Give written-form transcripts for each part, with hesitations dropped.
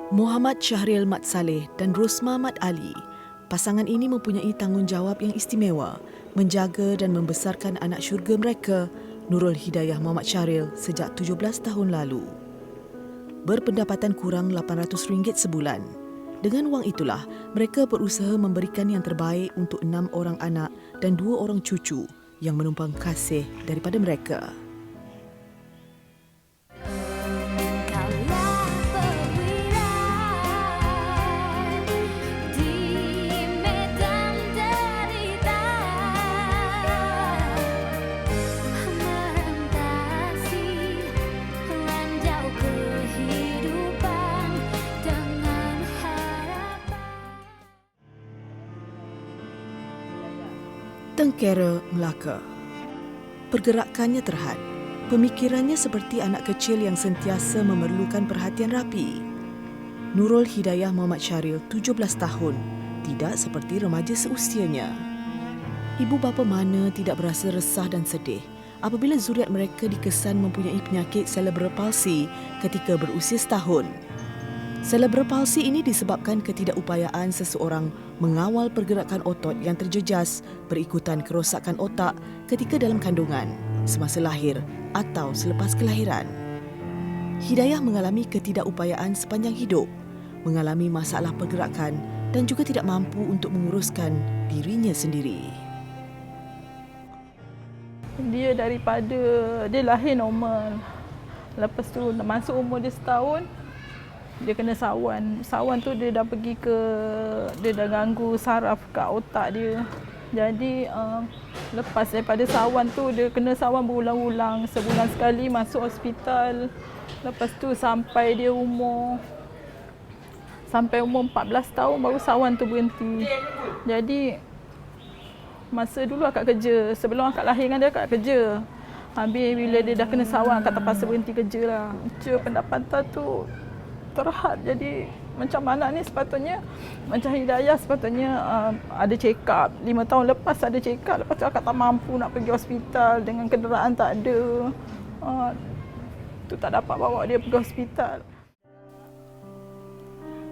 Muhammad Syahril Mat Saleh dan Rosmah Mat Ali, pasangan ini mempunyai tanggungjawab yang istimewa menjaga dan membesarkan anak syurga mereka, Nurul Hidayah Muhammad Syahril, sejak 17 tahun lalu. Berpendapatan kurang RM800 sebulan. Dengan wang itulah, mereka berusaha memberikan yang terbaik untuk 6 orang anak dan 2 orang cucu yang menumpang kasih daripada mereka. Tengkera Melaka. Pergerakannya terhad. Pemikirannya seperti anak kecil yang sentiasa memerlukan perhatian rapi. Nurul Hidayah Muhammad Syahril, 17 tahun, tidak seperti remaja seusianya. Ibu bapa mana tidak berasa resah dan sedih apabila zuriat mereka dikesan mempunyai penyakit cerebral palsy ketika berusia setahun. Cerebral palsy ini disebabkan ketidakupayaan seseorang mengawal pergerakan otot yang terjejas berikutan kerosakan otak ketika dalam kandungan, semasa lahir atau selepas kelahiran. Hidayah mengalami ketidakupayaan sepanjang hidup, mengalami masalah pergerakan dan juga tidak mampu untuk menguruskan dirinya sendiri. Dia dia lahir normal. Lepas tu masuk umur dia setahun, dia kena sawan. Sawan tu dia dah ganggu saraf kat otak dia. Jadi lepas daripada sawan tu dia kena sawan berulang-ulang, sebulan sekali masuk hospital. Lepas tu sampai umur 14 tahun baru sawan tu berhenti. Jadi masa dulu akak kerja, sebelum akak lahir dengan dia akak kerja. Habis bila dia dah kena sawan akak terpaksa berhenti kerja lah. Pendapatan tu terhad. Jadi macam anak ni sepatutnya, macam Hidayah sepatutnya ada check up. 5 tahun lepas ada check up. Lepas tu akak tak mampu nak pergi hospital dengan kenderaan tak ada. Tu tak dapat bawa dia pergi hospital.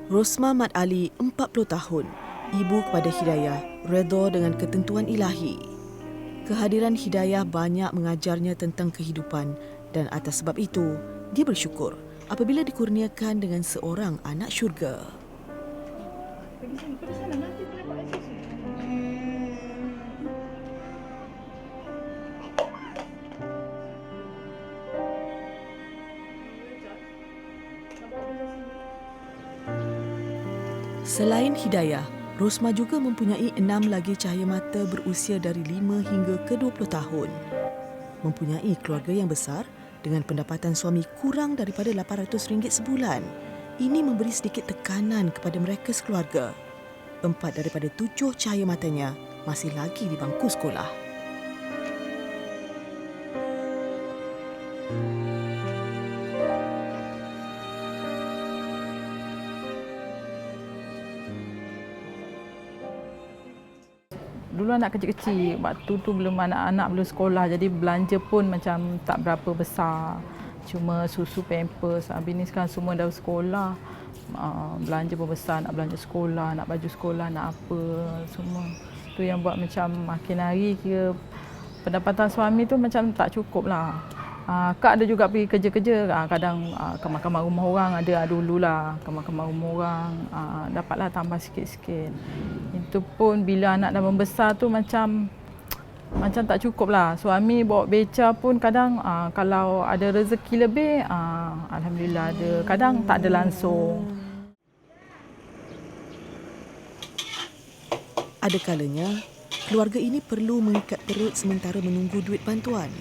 Rosmah Mat Ali, 40 tahun, ibu kepada Hidayah, redha dengan ketentuan ilahi. Kehadiran Hidayah banyak mengajarnya tentang kehidupan dan atas sebab itu, dia bersyukur apabila dikurniakan dengan seorang anak syurga. Pergi sana, nanti boleh buat exercise. Selain Hidayah, Rosmah juga mempunyai 6 lagi cahaya mata berusia dari 5 hingga ke 20 tahun. Mempunyai keluarga yang besar dengan pendapatan suami kurang daripada RM800 sebulan. Ini memberi sedikit tekanan kepada mereka sekeluarga. 4 daripada 7 cahaya matanya masih lagi di bangku sekolah. Dulu anak kecil-kecil, waktu tu belum anak-anak belum sekolah, jadi belanja pun macam tak berapa besar. Cuma susu, pampers. Habis ni sekarang semua dah sekolah. Belanja pun besar, nak belanja sekolah, nak baju sekolah, nak apa semua. Tu yang buat macam makin hari kira pendapatan suami tu macam tak cukup lah. Kak ada juga pergi kerja-kerja, kadang kamar-kamar rumah orang ada dululah, kamar-kamar rumah orang, dapatlah tambah sikit-sikit. Itu pun bila anak dah membesar tu macam tak cukup lah. Suami bawa beca pun kadang kalau ada rezeki lebih, alhamdulillah ada. Kadang tak ada langsung. Ada kalanya, keluarga ini perlu mengikat perut sementara menunggu duit bantuan.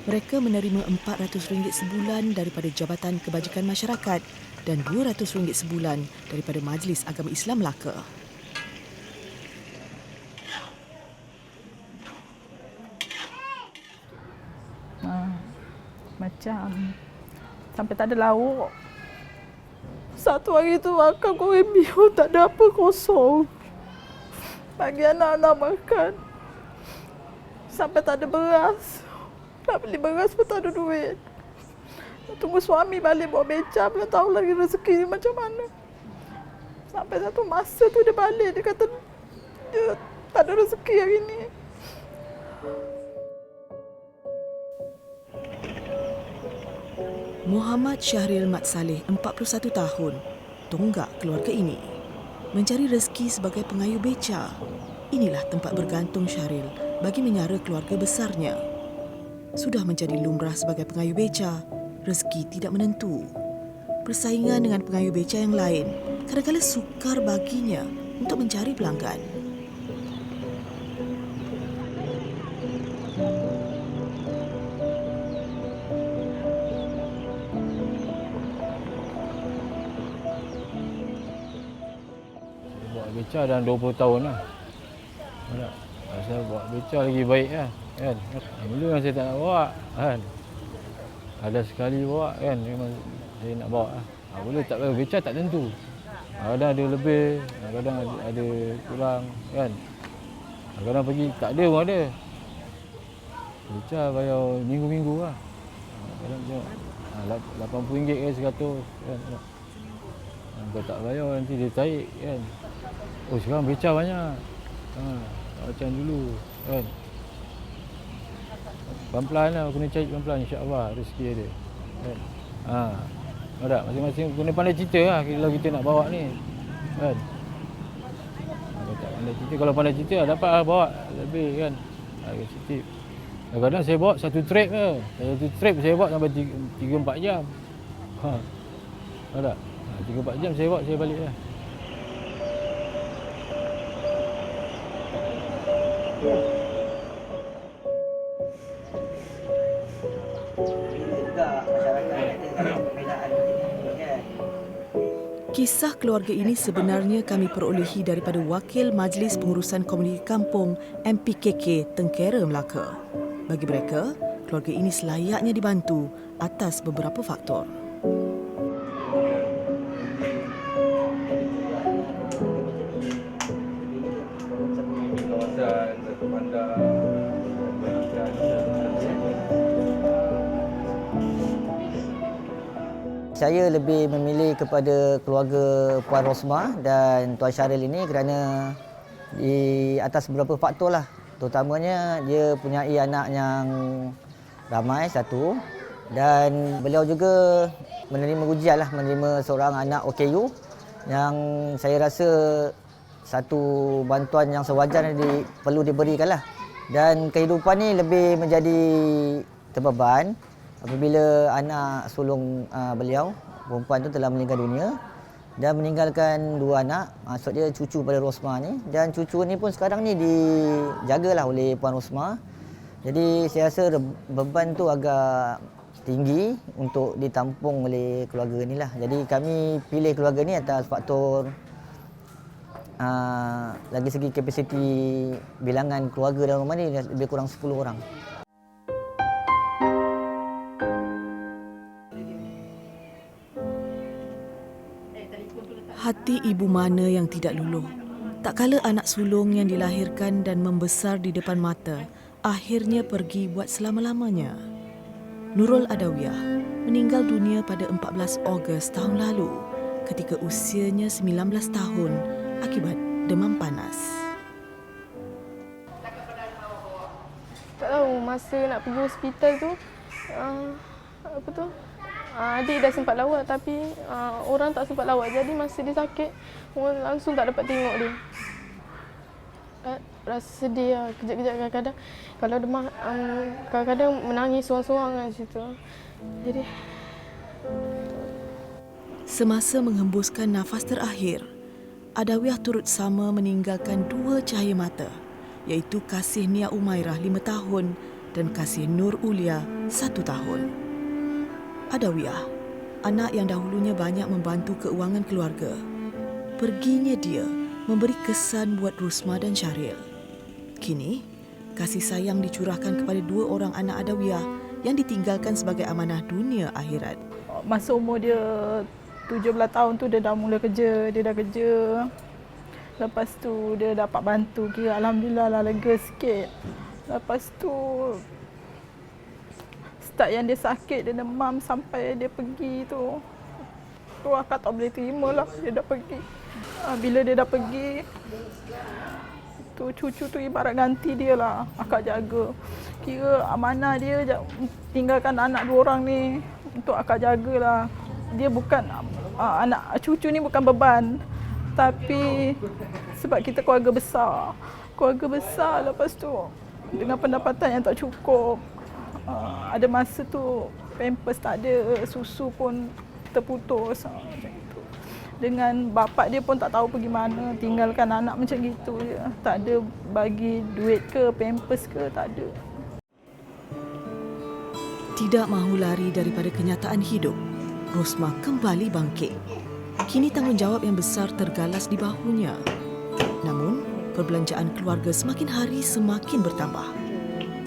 Mereka menerima RM400 sebulan daripada Jabatan Kebajikan Masyarakat dan RM200 sebulan daripada Majlis Agama Islam Melaka. Macam sampai tak ada lauk. Satu hari tu makan goreng bihun, tak ada apa, kosong. Bagi anak-anak makan. Sampai tak ada beras. Nak beli beras pun tak ada duit. Tunggu suami balik bawa beca, belum tahu lagi rezeki macam mana. Sampai satu masa tu dia balik, dia kata dia tak ada rezeki hari ni. Muhammad Syahril Mat Saleh, 41 tahun, tonggak keluarga ini. Mencari rezeki sebagai pengayuh beca. Inilah tempat bergantung Syahril bagi menyara keluarga besarnya. Sudah menjadi lumrah sebagai pengayuh beca, rezeki tidak menentu. Persaingan dengan pengayuh beca yang lain kadang-kadang sukar baginya untuk mencari pelanggan. Buat beca dah 20 tahun lah. Saya buat beca lagi baik lah. Kan? Dulu yang saya tak nak bawa. Kan? Ada sekali bawa kan, memang saya nak bawa lah. Boleh tak bayar beca tak tentu. Kadang ada lebih, kadang ada kurang kan. Kadang pergi tak ada pun ada. Beca bayar minggu-minggu lah. Kadang tengok RM80 ke 100 kan. Kalau tak bayar nanti dia tarik kan. Oh sekarang beca banyak. Tak macam dulu kan. Pelan-pelan lah, kena cari pelan-pelan, insya-Allah rezeki ada. Kan? Ada masing-masing kena pandai cerita lah kalau kita nak bawa ni. Kan? Kalau tak pandai cerita, kalau pandai cerita dapat lah bawa lebih kan. Cerita. Kadang-kadang saya bawa satu trip ke. Satu trip saya bawa sampai 3-4 jam. Ada. 3-4 jam saya bawa, saya balik lah. Kisah keluarga ini sebenarnya kami perolehi daripada Wakil Majlis Pengurusan Komuniti Kampung MPKK Tengkera Melaka. Bagi mereka, keluarga ini selayaknya dibantu atas beberapa faktor. Saya lebih memilih kepada keluarga Puan Rosmah dan Tuan Syahril ini kerana di atas beberapa faktor lah. Terutamanya dia punyai anak yang ramai satu dan beliau juga menerima ujian lah, menerima seorang anak OKU yang saya rasa satu bantuan yang sewajarnya perlu diberikan lah. Dan kehidupan ni lebih menjadi terbeban apabila anak sulung beliau, perempuan tu telah meninggal dunia dan meninggalkan 2 anak, maksud dia cucu pada Rosmah ni, dan cucu ni pun sekarang ni dijagalah oleh Puan Rosmah. Jadi saya rasa beban tu agak tinggi untuk ditampung oleh keluarga ni lah. Jadi kami pilih keluarga ni atas faktor lagi segi kapasiti bilangan keluarga dalam rumah ni lebih kurang 10 orang. Hati ibu mana yang tidak luluh? Tak kala anak sulung yang dilahirkan dan membesar di depan mata akhirnya pergi buat selama-lamanya. Nurul Adawiyah meninggal dunia pada 14 Ogos tahun lalu ketika usianya 19 tahun akibat demam panas. Tak tahu masa nak pergi hospital tu adik dah sempat lawat tapi orang tak sempat lawat. Jadi masa dia sakit, orang langsung tak dapat tengok dia. Rasa sedih lah, kejap-kejap kadang-kadang. Kalau demam, kadang-kadang menangis seorang-seorang kat situ. Jadi semasa menghembuskan nafas terakhir, Adawiyah turut sama meninggalkan 2 cahaya mata, iaitu Kasih Nia Umairah 5 tahun dan Kasih Nur Ulia 1 tahun. Adawiyah, anak yang dahulunya banyak membantu keuangan keluarga. Perginya dia memberi kesan buat Rosmah dan Syahril. Kini, kasih sayang dicurahkan kepada 2 orang anak Adawiyah yang ditinggalkan sebagai amanah dunia akhirat. Masa umur dia 17 tahun tu dia dah mula kerja, dia dah kerja. Lepas tu dia dapat bantu, kira alhamdulillah lah lega sikit. Lepas tu start yang dia sakit, dia demam sampai dia pergi tu. Tu akak tak boleh terima lah dia dah pergi. Bila dia dah pergi, tu cucu tu ibarat ganti dia lah. Akak jaga. Kira amanah dia tinggalkan anak 2 orang ni untuk akak jagalah. Dia bukan anak cucu ni bukan beban. Tapi sebab kita keluarga besar. Keluarga besar, lepas tu dengan pendapatan yang tak cukup. Ada masa tu pampers tak ada, susu pun terputus macam itu. Dengan bapak dia pun tak tahu pergi mana, tinggalkan anak macam gitu je. Tak ada bagi duit ke, pampers ke, tak ada. Tidak mahu lari daripada kenyataan hidup, Rosmah kembali bangkit. Kini tanggungjawab yang besar tergalas di bahunya. Namun, perbelanjaan keluarga semakin hari semakin bertambah.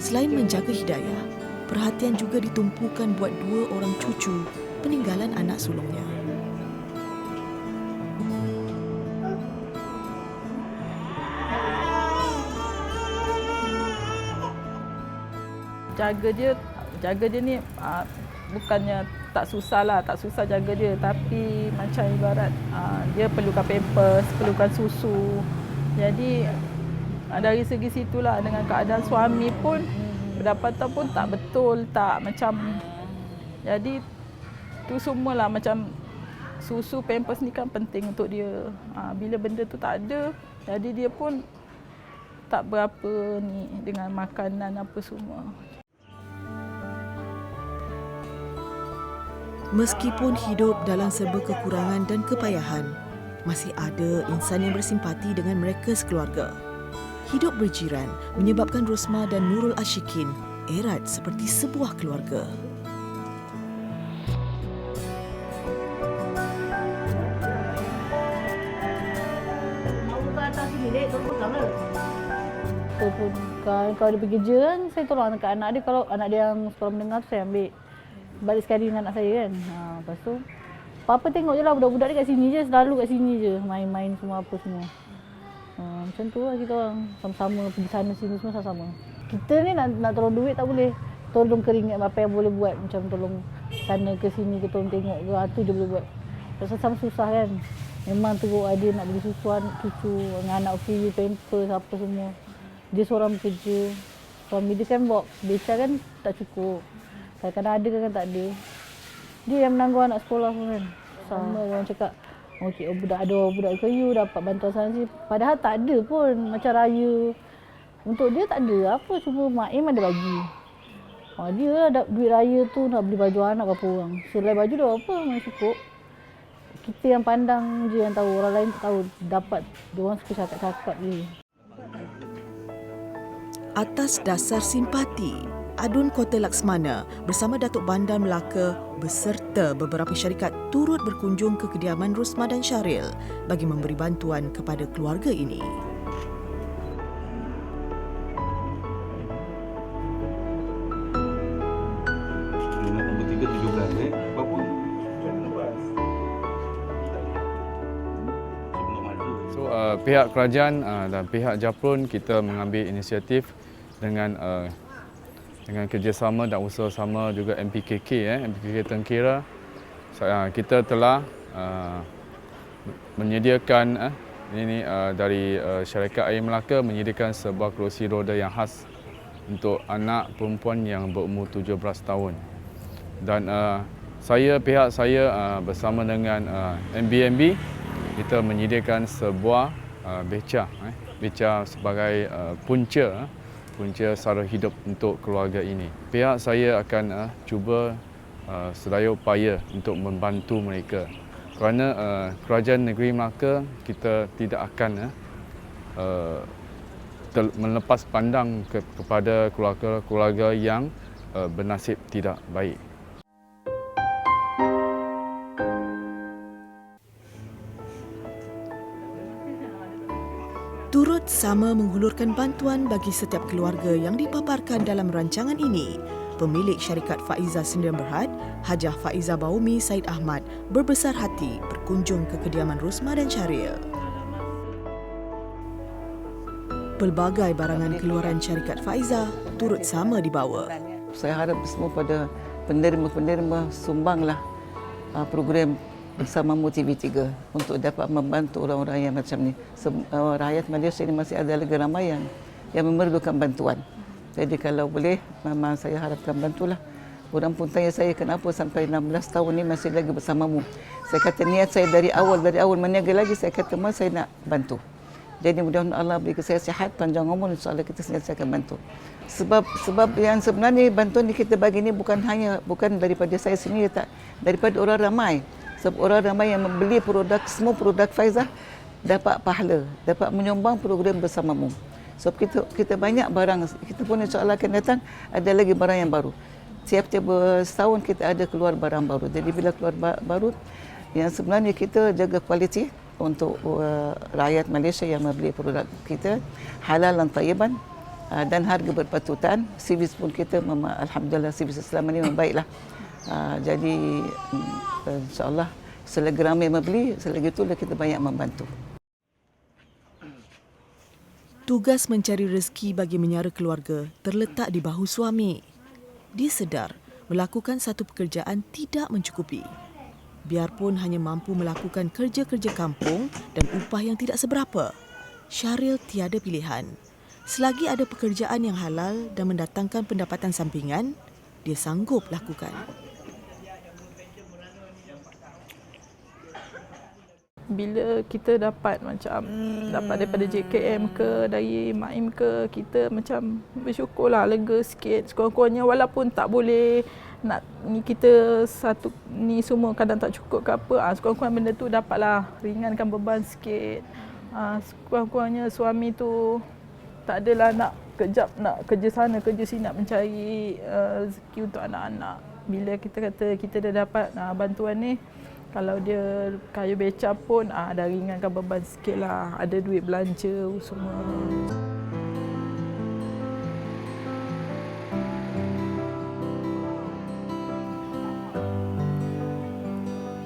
Selain menjaga Hidayah, perhatian juga ditumpukan buat 2 orang cucu peninggalan anak sulungnya. Jaga dia ni bukannya tak susah lah, tak susah jaga dia, tapi macam ibarat dia perlukan pampers, perlukan susu. Jadi dari segi situlah, dengan keadaan suami pun pendapatan pun tak betul, tak macam, jadi tu semualah macam susu, pampers ni kan penting untuk dia. Bila benda tu tak ada, jadi dia pun tak berapa ni dengan makanan apa semua. Meskipun hidup dalam serba kekurangan dan kepayahan, masih ada insan yang bersimpati dengan mereka sekeluarga. Hidup berjiran menyebabkan Rosmah dan Nurul Ashikin erat seperti sebuah keluarga. Kalau dia pergi kerja kan, saya tolong anak-anak dia. Kalau anak dia yang sekolah menengah tu, saya ambil balik sekali dengan anak saya kan. Lepas tu, Papa tengok je lah budak-budak dia kat sini je, selalu kat sini je. Main-main semua apa semua. Macam tu lah kita orang. Sama-sama pergi sana sini semua sama-sama. Kita ni nak tolong duit tak boleh. Tolong keringat apa yang boleh buat. Macam tolong sana ke sini ke, tolong tengok ke. Itu dia boleh buat. Sama susah kan. Memang teruk ada nak beli susuan cucu, dengan anak free, pampers apa semua. Dia seorang bekerja. Suami dia kan bawa beca kan tak cukup. Kadang-kadang ada, kadang tak ada. Dia yang menanggung anak sekolah pun kan. Sama orang cakap, okey, budak kayu dapat bantuan sana sini. Padahal tak ada pun macam raya. Untuk dia tak ada apa, cuma Mak Im ada bagi. Dia ada duit raya tu nak beli baju anak berapa orang. Selai baju dah apa, memang cukup. Kita yang pandang je yang tahu, orang lain tak tahu. Dapat, diorang suka cakap-cakap je. Atas dasar simpati, Adun Kota Laksmana bersama Datuk Bandar Melaka beserta beberapa syarikat turut berkunjung ke kediaman Rosmah dan Syaril bagi memberi bantuan kepada keluarga ini. Nombor 3, 17 berapa? Pihak kerajaan dan pihak Japrun kita mengambil inisiatif dengan kerjasama dan usaha-sama juga MPKK, MPKK Tengkira. Kita telah menyediakan dari Syarikat Air Melaka menyediakan sebuah kerusi roda yang khas untuk anak perempuan yang berumur 17 tahun. Dan pihak saya bersama dengan MBMB, kita menyediakan sebuah beca sebagai punca sara hidup untuk keluarga ini. Pihak saya akan cuba sedaya upaya untuk membantu mereka. Kerana Kerajaan Negeri Melaka, kita tidak akan melepas pandang kepada keluarga-keluarga yang bernasib tidak baik. Turut sama menghulurkan bantuan bagi setiap keluarga yang dipaparkan dalam rancangan ini, pemilik syarikat Faiza Sdn Bhd, Hajah Faiza Baumi Said Ahmad berbesar hati berkunjung ke kediaman Rosmah dan Syaril. Pelbagai barangan keluaran syarikat Faiza turut sama dibawa. saya harap semua pada penerima-penerima sumbanglah program Bersamamu TV3 untuk dapat membantu orang-orang yang macam ni. Rakyat Malaysia ini masih ada lagi ramai yang memerlukan bantuan. Jadi kalau boleh, memang saya harapkan bantulah. Orang pun tanya saya kenapa sampai 16 tahun ni masih lagi bersamamu. Saya kata niat saya dari awal meniaga lagi, saya kata saya nak bantu. Jadi mudah-mudahan Allah beri saya sihat, panjang umur, insya-Allah kita sentiasa akan bantu. Sebab yang sebenarnya bantuan yang kita bagi ni bukan daripada saya sendiri, tak, daripada orang ramai. Sebab orang ramai yang membeli semua produk Faizah dapat pahala, dapat menyumbang program Bersamamu. Sebab kita banyak barang, kita pun insya-Allah akan datang ada lagi barang yang baru. Tiap-tiap setahun kita ada keluar barang baru. Jadi bila keluar baru, yang sebenarnya kita jaga kualiti untuk rakyat Malaysia yang membeli produk kita, halal dan tayyiban dan harga berpatutan. Servis pun kita alhamdulillah servis selama ini membaiklah. Jadi insya-Allah selagi ramai membeli, selagi itulah kita banyak membantu. Tugas mencari rezeki bagi menyara keluarga terletak di bahu suami. Dia sedar melakukan satu pekerjaan tidak mencukupi. Biarpun hanya mampu melakukan kerja-kerja kampung dan upah yang tidak seberapa, Syahril tiada pilihan. Selagi ada pekerjaan yang halal dan mendatangkan pendapatan sampingan, dia sanggup lakukan. Bila kita dapat daripada JKM ke, dari MAIM ke, kita macam bersyukurlah, lega sikit. Sekurang-kurangnya walaupun tak boleh nak ni kita satu ni semua kadang tak cukup ke apa, sekurang-kurangnya benda tu dapatlah ringankan beban sikit. Sekurang-kurangnya suami tu tak adalah nak kerja sana kerja sini nak mencari rezeki untuk anak-anak. Bila kita kata kita dah dapat bantuan ni, kalau dia kayu beca pun dah ringankan beban sikit lah. Ada duit belanja semua.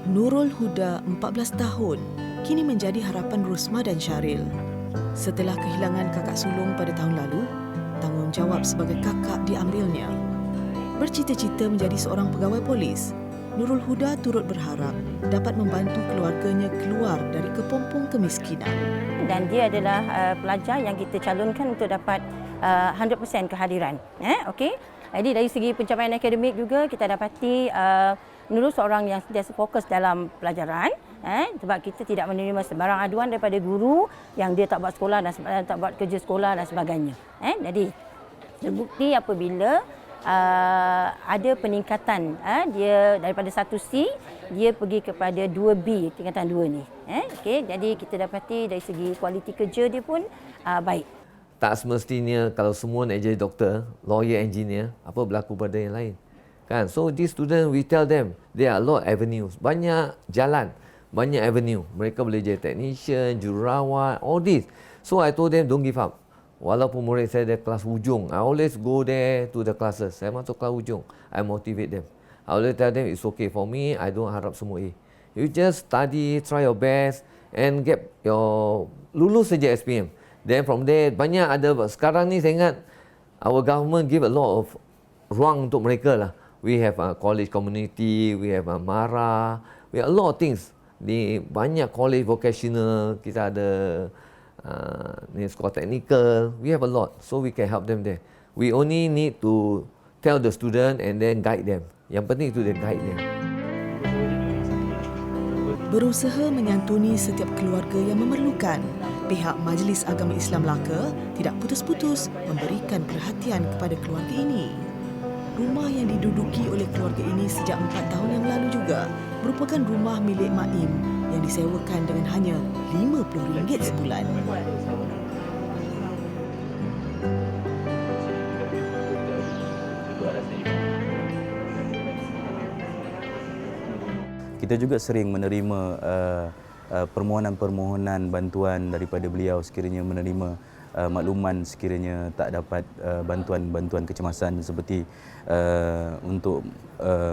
Nurul Huda, 14 tahun, kini menjadi harapan Rusma dan Syahril. Setelah kehilangan kakak sulung pada tahun lalu, tanggungjawab sebagai kakak diambilnya. Bercita-cita menjadi seorang pegawai polis, Nurul Huda turut berharap dapat membantu keluarganya keluar dari kepompong kemiskinan. Dan dia adalah pelajar yang kita calonkan untuk dapat 100% kehadiran. Okey. Jadi dari segi pencapaian akademik juga kita dapati Nurul seorang yang sentiasa fokus dalam pelajaran. Sebab kita tidak menerima sembarang aduan daripada guru yang dia tak buat sekolah dan tak buat kerja sekolah dan sebagainya. Jadi terbukti apabila ada peningkatan dia daripada 1C dia pergi kepada 2B tingkatan 2 ni. Okey, jadi kita dapati dari segi kualiti kerja dia pun baik. Tak semestinya kalau semua nak jadi doktor, lawyer, engineer, apa berlaku pada yang lain. Kan? So these students we tell them there are a lot of avenues. Banyak jalan, banyak avenue. Mereka boleh jadi technician, jururawat, all this. So I told them don't give up. Walaupun murid saya dari kelas hujung, I always go there to the classes. Saya masuk kelas hujung, I motivate them. I always tell them it's okay for me, I don't harap semua A. You just study, try your best and get your lulus saja SPM. Then from there banyak ada. Sekarang ni saya ingat our government give a lot of ruang untuk mereka lah. We have a college community, we have a MARA, we have a lot of things. Di banyak college vocational, kita ada sekolah technical, we have a lot, so we can help them there. We only need to tell the student and then guide them. Yang penting itu dia guide them. Berusaha menyantuni setiap keluarga yang memerlukan, pihak Majlis Agama Islam Melaka tidak putus-putus memberikan perhatian kepada keluarga ini. Rumah yang diduduki oleh keluarga ini sejak 4 tahun yang lalu juga merupakan rumah milik MAIM yang disewakan dengan hanya RM50 sebulan. Kita juga sering menerima permohonan-permohonan bantuan daripada beliau sekiranya menerima makluman sekiranya tak dapat bantuan-bantuan kecemasan seperti untuk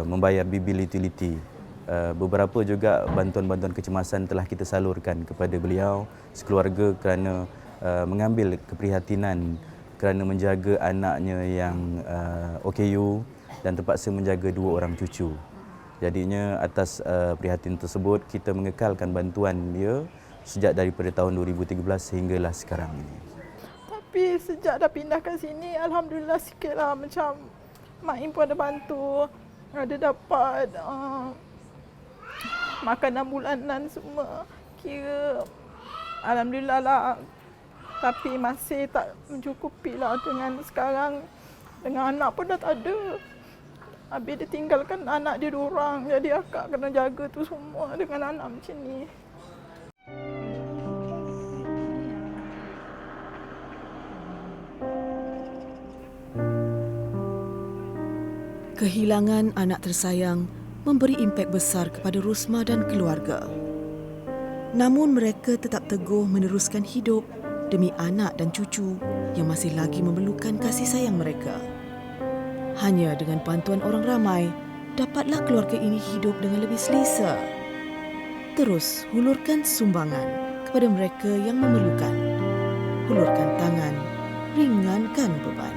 membayar bil utility. Beberapa juga bantuan-bantuan kecemasan telah kita salurkan kepada beliau sekeluarga kerana mengambil keprihatinan kerana menjaga anaknya yang OKU dan terpaksa menjaga 2 orang cucu. Jadinya atas prihatin tersebut, kita mengekalkan bantuan dia sejak daripada tahun 2013 sehinggalah sekarang ini. Tapi sejak dah pindah ke sini, alhamdulillah sikitlah macam Mak Im pun ada bantu. Ada dapat makanan bulanan semua. Kira alhamdulillah lah. Tapi masih tak mencukupi lah dengan sekarang. Dengan anak pun dah tak ada. Habis dia tinggalkan anak dia 2 orang. Jadi akak kena jaga tu semua dengan anak macam ni. Kehilangan anak tersayang memberi impak besar kepada Rosmah dan keluarga. Namun mereka tetap teguh meneruskan hidup demi anak dan cucu yang masih lagi memerlukan kasih sayang mereka. Hanya dengan bantuan orang ramai, dapatlah keluarga ini hidup dengan lebih selesa. Terus hulurkan sumbangan kepada mereka yang memerlukan. Hulurkan tangan, ringankan beban.